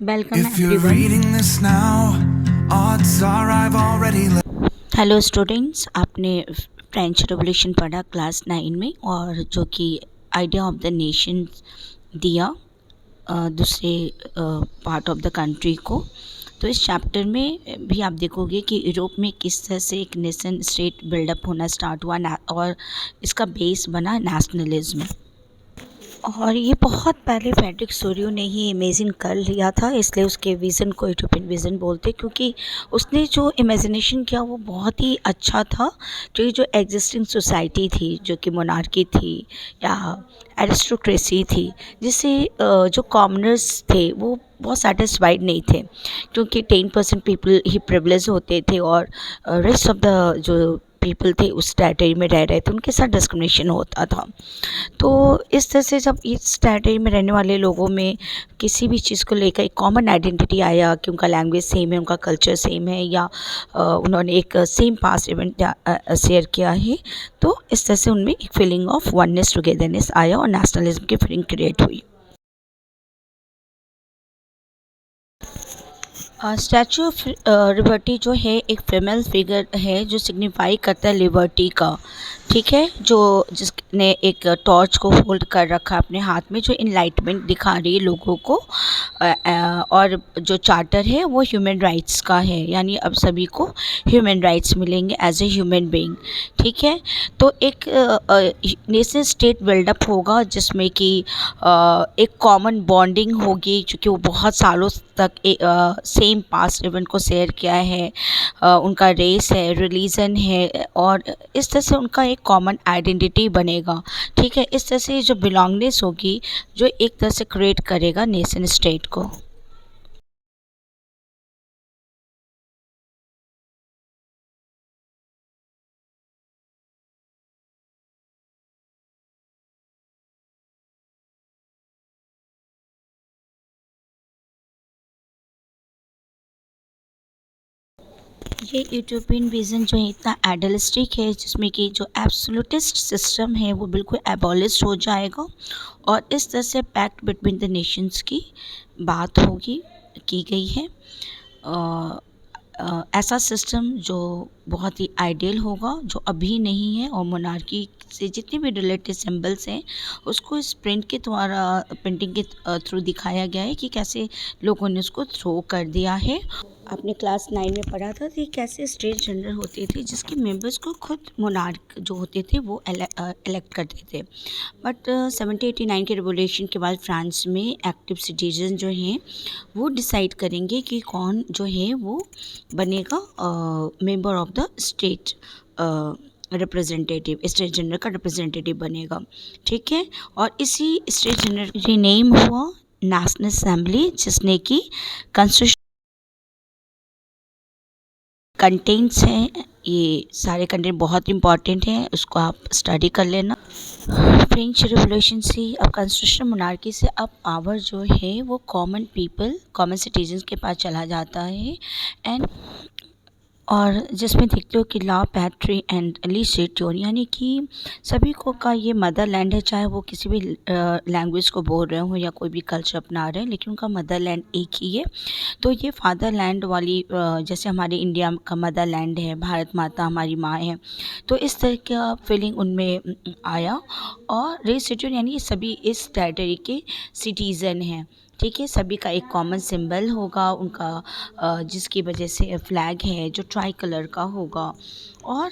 Welcome If you're everyone. reading this now, odds are I've already hello students, आपने French revolution पढ़ा class 9 में, और जो कि आइडिया ऑफ द नेशन दिया दूसरे पार्ट ऑफ द कंट्री को। तो इस चैप्टर में भी आप देखोगे कि यूरोप में किस तरह से एक नेशन स्टेट बिल्डअप होना स्टार्ट हुआ और इसका बेस बना नेशनलिज्म। और ये बहुत पहले फ्रेडरिक सोरियो ने ही इमेजिन कर लिया था, इसलिए उसके विज़न को यूटोपियन विज़न बोलते, क्योंकि उसने जो इमेजिनेशन किया वो बहुत ही अच्छा था। क्योंकि जो एग्जिस्टिंग सोसाइटी थी, जो कि मोनार्की थी या एरिस्टोक्रेसी थी, जिससे जो कॉमनर्स थे वो बहुत सेटिस्फाइड नहीं थे, क्योंकि 10% पीपल ही प्रिविलेज होते थे और रेस्ट ऑफ द जो पीपल थे उस टेरिटरी में रह रहे थे उनके साथ डिस्क्रिमिनेशन होता था। तो इस तरह से जब इस टेरिटरी में रहने वाले लोगों में किसी भी चीज़ को लेकर एक कॉमन आइडेंटिटी आया कि उनका लैंग्वेज सेम है, उनका कल्चर सेम है, या उन्होंने एक सेम पास्ट इवेंट शेयर किया है, तो इस तरह से उनमें एक फीलिंग ऑफ वननेस टुगेदरनेस आया और नेशनलिज्म की फीलिंग क्रिएट हुई। स्टैचू ऑफ लिबर्टी जो है एक फीमेल फिगर है जो सिग्निफाई करता है लिबर्टी का, ठीक है, जो जिसने एक टॉर्च को होल्ड कर रखा अपने हाथ में, जो इनलाइटमेंट दिखा रही है लोगों को। और जो चार्टर है वो ह्यूमन राइट्स का है, यानी अब सभी को ह्यूमन राइट्स मिलेंगे एज ए ह्यूमन बीइंग, ठीक है। तो एक नेशन स्टेट बिल्डअप होगा जिसमें कि एक कॉमन बॉन्डिंग होगी, क्योंकि वो बहुत सालों तक सेम पास्ट इवेंट को शेयर किया है। उनका रेस है, रिलीजन है, और इस तरह से उनका एक कॉमन आइडेंटिटी बनेगा, ठीक है। इस तरह से जो बिलोंगनेस होगी जो एक तरह से क्रिएट करेगा नेशन स्टेट को। ये यूटोपियन विज़न जो है इतना आइडियलिस्टिक है, जिसमें कि जो एब्सोल्यूटिस्ट सिस्टम है वो बिल्कुल एबॉलिश हो जाएगा, और इस तरह से पैक्ट बिटवीन द नेशंस की बात होगी की गई है। ऐसा सिस्टम जो बहुत ही आइडियल होगा, जो अभी नहीं है, और मोनार्की से जितने भी रिलेटेड सिंबल्स हैं उसको इस प्रिंट के द्वारा, प्रिंटिंग के थ्रू दिखाया गया है कि कैसे लोगों ने उसको थ्रो कर दिया है। आपने क्लास 9 में पढ़ा था कि कैसे स्टेट जनरल होती थी जिसके मेंबर्स को खुद मोनार्क जो होते थे वो इलेक्ट करते थे। बट 1789 के रिवोल्यूशन के बाद फ्रांस में एक्टिव सिटीजन जो हैं वो डिसाइड करेंगे कि कौन जो है वो बनेगा member of the state, representative, state general का रिप्रेजेंटेटिव बनेगा, ठीक है। और इसी स्टेट जनरल रीनेम हुआ नेशनल असेंबली, जिसने कि कॉन्स्टिट्यूशन कंटेंट्स हैं। ये सारे कंटेंट बहुत इंपॉर्टेंट हैं, उसको आप स्टडी कर लेना। फ्रेंच रिवॉल्यूशन से, अब कॉन्स्टिट्यूशनल मोनार्की से अब पावर जो है वो कॉमन पीपल, कॉमन सिटीजन्स के पास चला जाता है। एंड और जिसमें देखते हो कि ला पैट्री एंड लिसिट्योन, यानी कि सभी को का ये मदर लैंड है, चाहे वो किसी भी लैंग्वेज को बोल रहे हो या कोई भी कल्चर अपना रहे हैं, लेकिन उनका मदर लैंड एक ही है। तो ये फादर लैंड वाली, जैसे हमारे इंडिया का मदर लैंड है, भारत माता हमारी माँ है, तो इस तरह का फीलिंग उनमें आया। और रेसिट्यून यानी ये सभी इस टेरिटरी के सिटीज़न हैं, ठीक है। सभी का एक कॉमन सिंबल होगा उनका, जिसकी वजह से फ्लैग है जो ट्राई कलर का होगा। और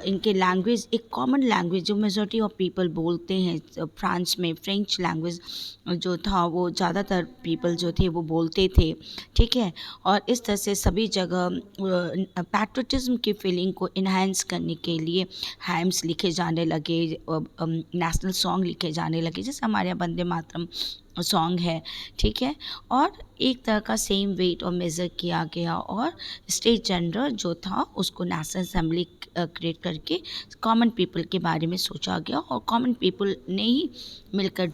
इनके लैंग्वेज, एक कॉमन लैंग्वेज जो मेजॉरिटी ऑफ पीपल बोलते हैं फ्रांस में, फ्रेंच लैंग्वेज जो था वो ज़्यादातर पीपल जो थे वो बोलते थे, ठीक है। और इस तरह से सभी जगह पैट्रियटिज्म की फीलिंग को इन्हांस करने के लिए हैम्स लिखे जाने लगे, नेशनल सॉन्ग लिखे जाने लगे, जैसे हमारे यहाँ वंदे मातरम सॉन्ग है, ठीक है। और एक तरह का सेम वेट और मेज़र किया गया, और स्टेट जनरल जो था उसको नेशनल असेंबली क्रिएट करके कॉमन पीपल के बारे में सोचा गया, और कॉमन पीपल ने ही मिलकर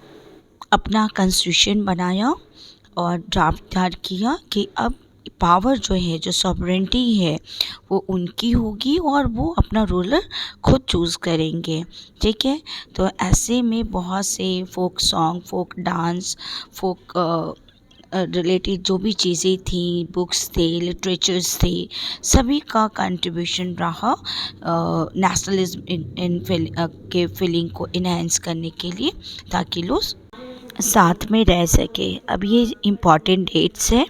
अपना कॉन्स्टिट्यूशन बनाया और ड्राफ्ट तैयार किया कि अब पावर जो है, जो सॉवरेंटी है, वो उनकी होगी और वो अपना रूलर खुद चूज़ करेंगे, ठीक है। तो ऐसे में बहुत से फोक सॉन्ग, फोक डांस, फोक रिलेटेड जो भी चीज़ें थी, बुक्स थे, लिटरेचर्स थे, सभी का कंट्रीब्यूशन रहा नेशनलिज्म के फीलिंग को इन्हेंस करने के लिए, ताकि लोग साथ में रह सके। अब ये इम्पॉर्टेंट डेट्स है,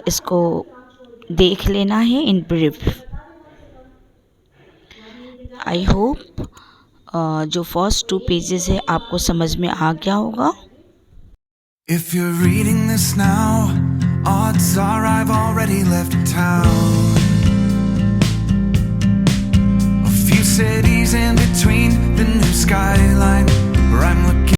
इसको देख लेना है इन ब्रीफ। आई होप जो फर्स्ट 2 पेजेस है आपको समझ में आ गया होगा। If you're reading this now, odds are I've already left town. A few cities in between the new skyline where I'm looking